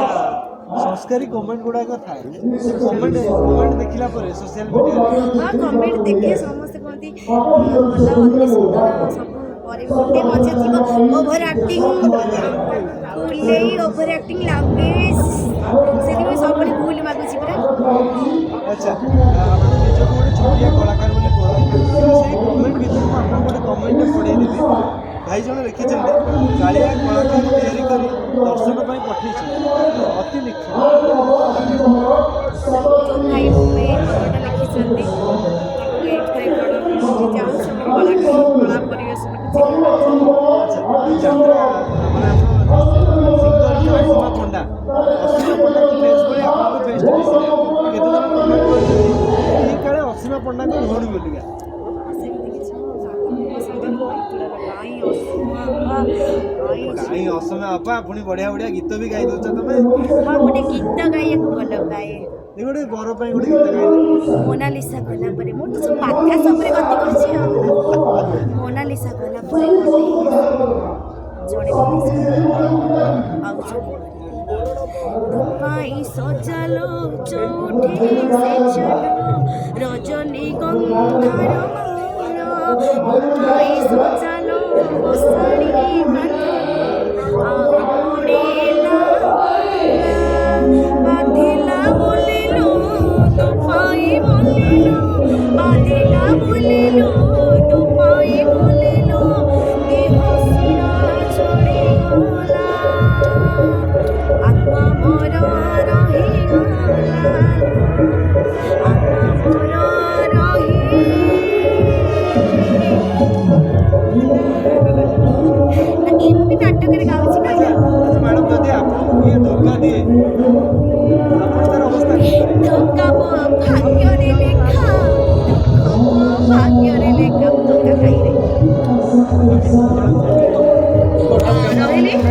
संस्कारी कमेंट गुड़ाक थाए comment comment देखला पर सोशल मीडिया हां कमेंट देखे समस्त कहती भला अति सुंदर सब परे गोटे मजे थी ओवर एक्टिंग फुले ओवर एक्टिंग लागे से भी सब भूल मागुची पूरा अच्छा आपण निज को छोटिया कलाकार बोले बोल से कमेंट भीतर को आपण गोटे कमेंट पढे देबे भाई जन लिखिछन्ते कालिया कलाकार तयारी करी दर्शक पई पठिछि अति निखिल भाई में कमेंट लिखिछन्ते गेट करे करो जाऊ सब कलाकार कला परिवेश अच्छा यात्रा माने सिंगर सीमा पंडा असीमा पंडा की फेस बोले आपन को फेस केते जन कमेंट करछि ई काले असीमा पंडा को होड़ बोलिगा आई असमय अपा पुणी बढ़िया बढ़िया गीत भी गाई दो तुम हाँ गोटे गीत गाइक भल ଗାଏ। ଗୋଟେ ବର ପାଇଁ ଗୋଟେ ଗୀତ ଗାଇଲେ। ମୋନାଲିସା ଗଲା ପରେ ମୁଁ ତ ସବୁ ବାତ୍ୟା ସବୁରେ ଗତି କରୁଛି ଆଉ। ମୋନାଲିସା ଗଲା ପରେ ଜଣେ ଆଉ ଜଣେ ପାଇଁ ସଜାଲୋ ଚଉଠି ସେ ଚାଲ ରଜନୀ ଗନ୍ଧାର ପାଇଁ ସଜାଲୋ ବସାଣି ଆଉ ଉଡ଼ିଲା ବାଧିଲା ବୋଲିଲୁ ତୋ ପାଇଁ ବୋଲିଲୁ ବାଧିଲା ବୋଲିଲୁ ତୋ ପାଇଁ ବୋଲିଲୁ ଦେହ ସିନା ଛଡ଼ିଗଲା ଆତ୍ମା ମୋର ରହିଗଲା ଆତ୍ମା ମୋର ଏମିତି ନାଟକରେ ଗାଉଛି ନା। ଆଚ୍ଛା ମ୍ୟାଡ଼ାମ୍, ଯଦି ଆପଣଙ୍କୁ କିଏ ଧୋକା ଦିଏ ଆପଣ ତାର ଅବସ୍ଥା କଣ କରିବେ? ଧୋକା ମୋ ଭାଗ୍ୟରେ ଲେଖା ଦୁଃଖ ମୋ ଭାଗ୍ୟରେ ଲେଖା ଧୋକା ଖାଇରେ ରହିଲି।